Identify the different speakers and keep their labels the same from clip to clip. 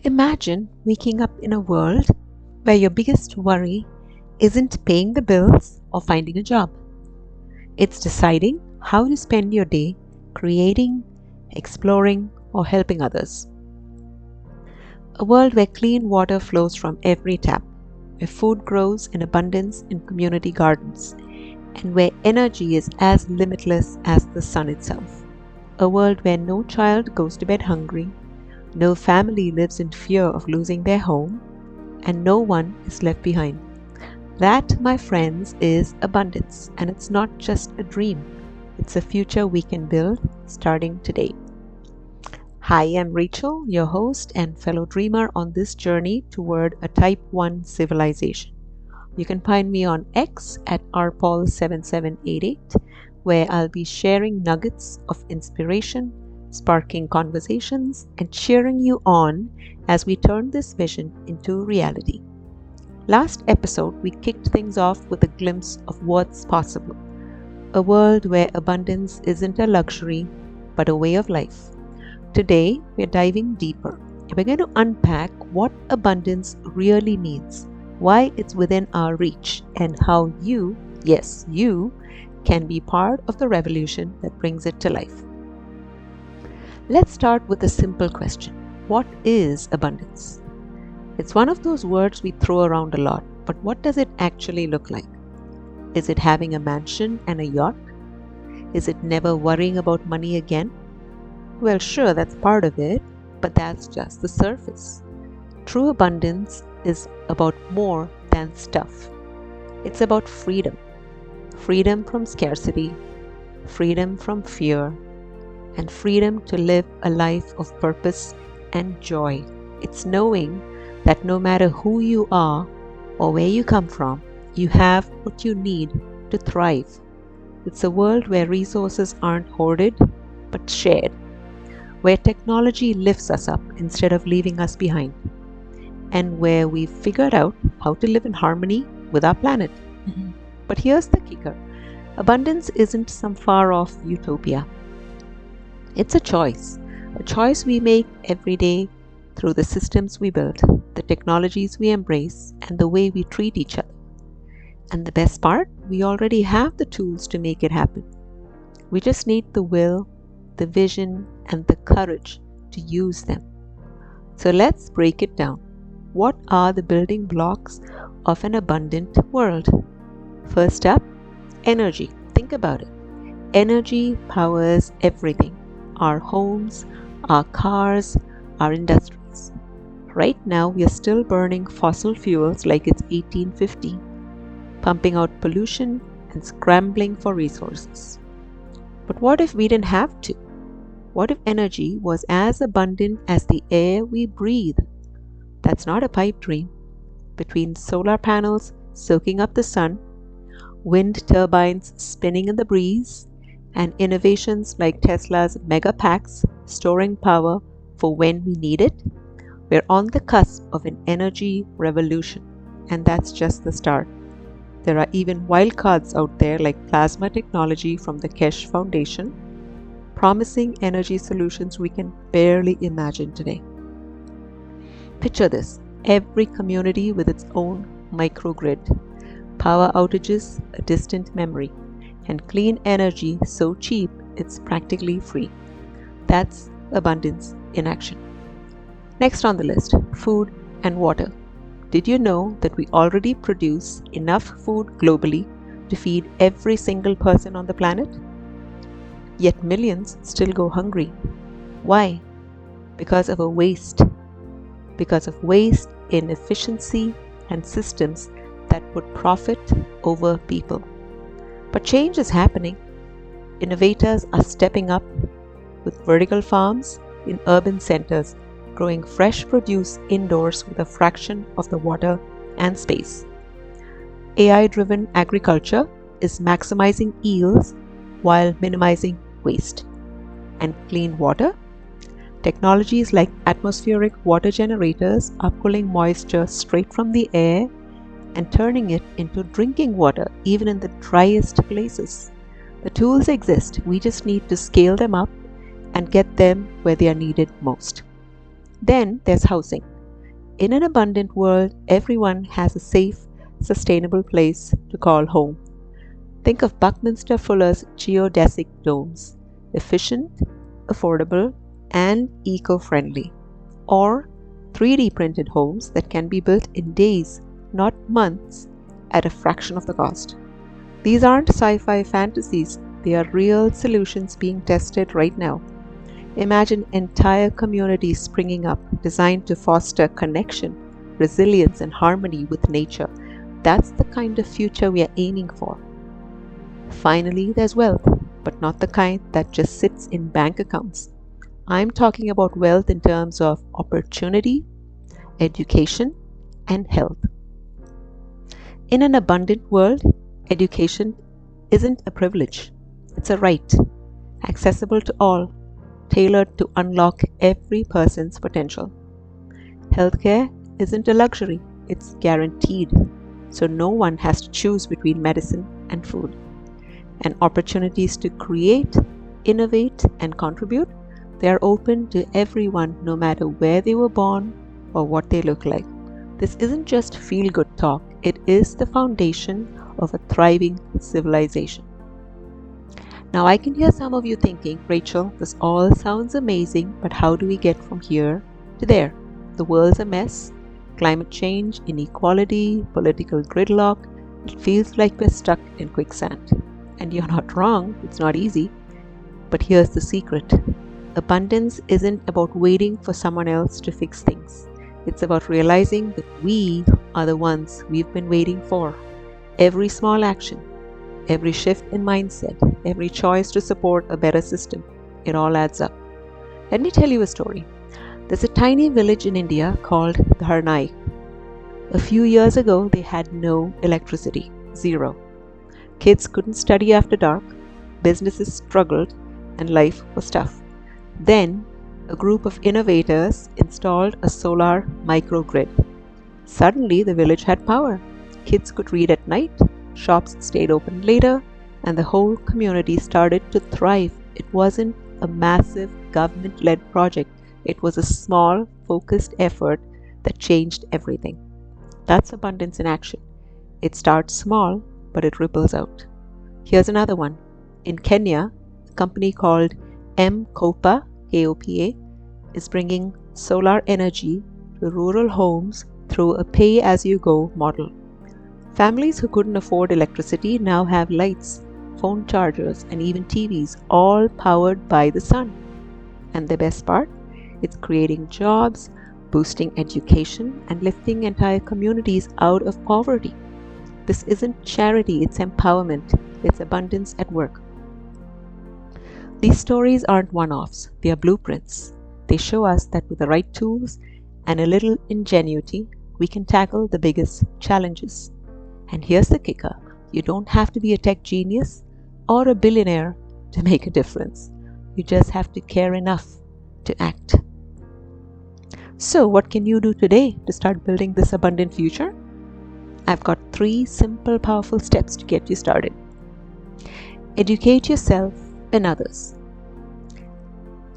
Speaker 1: Imagine waking up in a world where your biggest worry isn't paying the bills or finding a job. It's deciding how to spend your day creating, exploring, or helping others. A world where clean water flows from every tap, where food grows in abundance in community gardens, and where energy is as limitless as the sun itself. A world where no child goes to bed hungry, no family lives in fear of losing their home, and no one is left behind. That, my friends, is abundance, and it's not just a dream. It's a future we can build starting today. Hi, I'm Rachel, your host and fellow dreamer on this journey toward a Type 1 civilization. You can find me on X at rpaul7788, where I'll be sharing nuggets of inspiration, sparking conversations, and cheering you on as we turn this vision into reality. Last episode, we kicked things off with a glimpse of what's possible. A world where abundance isn't a luxury, but a way of life. Today, we're diving deeper. We're going to unpack what abundance really means, why it's within our reach, and how you, yes, you, can be part of the revolution that brings it to life. Let's start with a simple question. What is abundance? It's one of those words we throw around a lot, but what does it actually look like? Is it having a mansion and a yacht? Is it never worrying about money again? Well, sure, that's part of it, but that's just the surface. True abundance is about more than stuff. It's about freedom. Freedom from scarcity, freedom from fear, and freedom to live a life of purpose and joy. It's knowing that no matter who you are or where you come from, you have what you need to thrive. It's a world where resources aren't hoarded, but shared, where technology lifts us up instead of leaving us behind, and where we've figured out how to live in harmony with our planet. But here's the kicker. Abundance isn't some far-off utopia. It's a choice we make every day through the systems we build, the technologies we embrace, and the way we treat each other. And the best part, we already have the tools to make it happen. We just need the will, the vision, and the courage to use them. So let's break it down. What are the building blocks of an abundant world? First up, energy. Think about it. Energy powers everything. Our homes, our cars, our industries. Right now, we are still burning fossil fuels like it's 1850, pumping out pollution and scrambling for resources. But what if we didn't have to? What if energy was as abundant as the air we breathe? That's not a pipe dream. Between solar panels soaking up the sun, wind turbines spinning in the breeze, and innovations like Tesla's mega packs storing power for when we need it, we're on the cusp of an energy revolution. And that's just the start. There are even wild cards out there like plasma technology from the Kesh Foundation, promising energy solutions we can barely imagine today. Picture this, every community with its own microgrid, power outages a distant memory, and clean energy so cheap it's practically free. That's abundance in action. Next on the list, food and water. Did you know that we already produce enough food globally to feed every single person on the planet? Yet millions still go hungry. Why? Because of a waste. Because of waste, inefficiency, and systems that put profit over people. But change is happening. Innovators are stepping up with vertical farms in urban centers, growing fresh produce indoors with a fraction of the water and space. AI-driven agriculture is maximizing yields while minimizing waste. And clean water? Technologies like atmospheric water generators are pulling moisture straight from the air and turning it into drinking water, even in the driest places. The tools exist, we just need to scale them up and get them where they are needed most. Then there's housing. In an abundant world, everyone has a safe, sustainable place to call home. Think of Buckminster Fuller's geodesic domes, efficient, affordable, and eco friendly, or 3D printed homes that can be built in days, not months, at a fraction of the cost. These aren't sci fi fantasies, they are real solutions being tested right now. Imagine entire communities springing up designed to foster connection, resilience, and harmony with nature. That's the kind of future we are aiming for. Finally, there's wealth, but not the kind that just sits in bank accounts. I'm talking about wealth in terms of opportunity, education, and health. In an abundant world, education isn't a privilege, it's a right, accessible to all, tailored to unlock every person's potential. Healthcare isn't a luxury, it's guaranteed, so no one has to choose between medicine and food. And opportunities to create, innovate, and contribute, they are open to everyone no matter where they were born or what they look like. This isn't just feel good talk, it is the foundation of a thriving civilization. Now, I can hear some of you thinking, Rachel, this all sounds amazing, but how do we get from here to there? The world's a mess. Climate change, inequality, political gridlock. It feels like we're stuck in quicksand. And you're not wrong, it's not easy. But here's the secret. Abundance isn't about waiting for someone else to fix things. It's about realizing that we are the ones we've been waiting for. Every small action, every shift in mindset, every choice to support a better system, it all adds up. Let me tell you a story. There's a tiny village in India called Dharnai. A few years ago, they had no electricity, zero. Kids couldn't study after dark, businesses struggled, and life was tough. Then, a group of innovators installed a solar microgrid. Suddenly, the village had power. Kids could read at night, shops stayed open later, and the whole community started to thrive. It wasn't a massive government-led project. It was a small, focused effort that changed everything. That's abundance in action. It starts small, but it ripples out. Here's another one. In Kenya, a company called M-Kopa, K-O-P-A, is bringing solar energy to rural homes through a pay-as-you-go model. Families who couldn't afford electricity now have lights, phone chargers, and even TVs, all powered by the sun. And the best part? It's creating jobs, boosting education, and lifting entire communities out of poverty. This isn't charity, it's empowerment. It's abundance at work. These stories aren't one-offs, they are blueprints. They show us that with the right tools and a little ingenuity, we can tackle the biggest challenges. And here's the kicker. You don't have to be a tech genius or a billionaire to make a difference. You just have to care enough to act. So, what can you do today to start building this abundant future? I've got 3 simple, powerful steps to get you started. Educate yourself and others.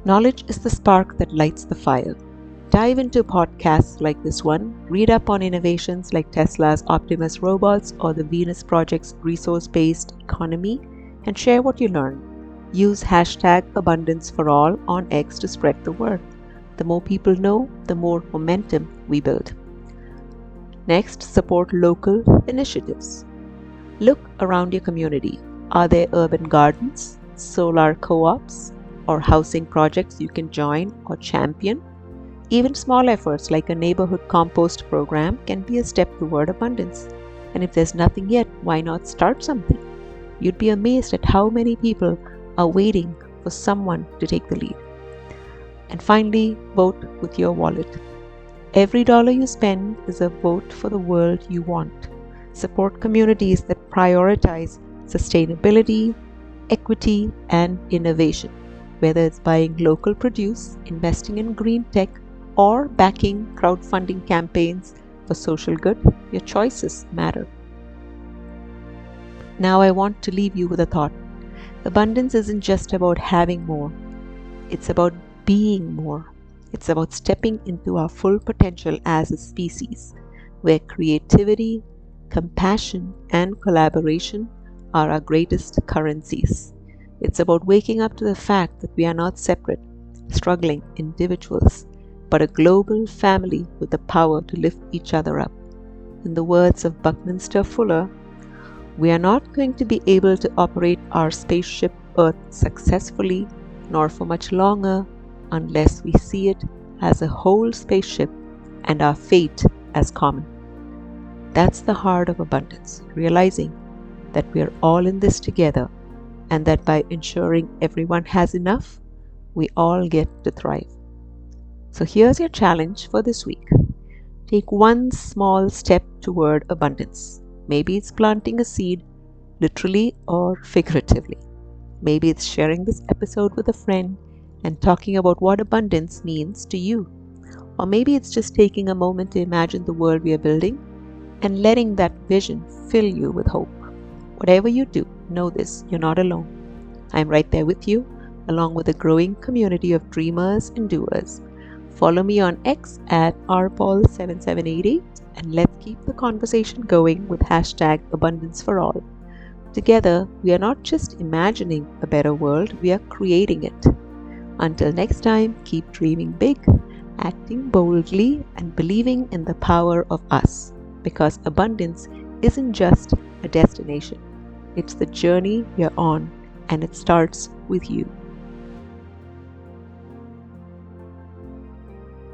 Speaker 1: Knowledge is the spark that lights the fire. Dive into podcasts like this one, read up on innovations like Tesla's Optimus robots or the Venus Project's resource-based economy, and share what you learn. Use hashtag #AbundanceForAll on X to spread the word. The more people know, the more momentum we build. Next, support local initiatives. Look around your community. Are there urban gardens, solar co-ops, or housing projects you can join or champion? Even small efforts like a neighborhood compost program can be a step toward abundance. And if there's nothing yet, why not start something? You'd be amazed at how many people are waiting for someone to take the lead. And finally, vote with your wallet. Every dollar you spend is a vote for the world you want. Support communities that prioritize sustainability, equity, and innovation. Whether it's buying local produce, investing in green tech, or backing crowdfunding campaigns for social good, your choices matter. Now I want to leave you with a thought. Abundance isn't just about having more. It's about being more. It's about stepping into our full potential as a species, where creativity, compassion, and collaboration are our greatest currencies. It's about waking up to the fact that we are not separate, struggling individuals, but a global family with the power to lift each other up. In the words of Buckminster Fuller, we are not going to be able to operate our spaceship Earth successfully, nor for much longer, unless we see it as a whole spaceship and our fate as common. That's the heart of abundance, realizing that we are all in this together and that by ensuring everyone has enough, we all get to thrive. So here's your challenge for this week. Take one small step toward abundance. Maybe it's planting a seed, literally or figuratively. Maybe it's sharing this episode with a friend and talking about what abundance means to you. Or maybe it's just taking a moment to imagine the world we are building and letting that vision fill you with hope. Whatever you do, know this, you're not alone. I'm right there with you, along with a growing community of dreamers and doers. Follow me on X at rpaul7788 and let's keep the conversation going with hashtag abundance for all. Together, we are not just imagining a better world, we are creating it. Until next time, keep dreaming big, acting boldly, and believing in the power of us. Because abundance isn't just a destination, it's the journey you're on, and it starts with you.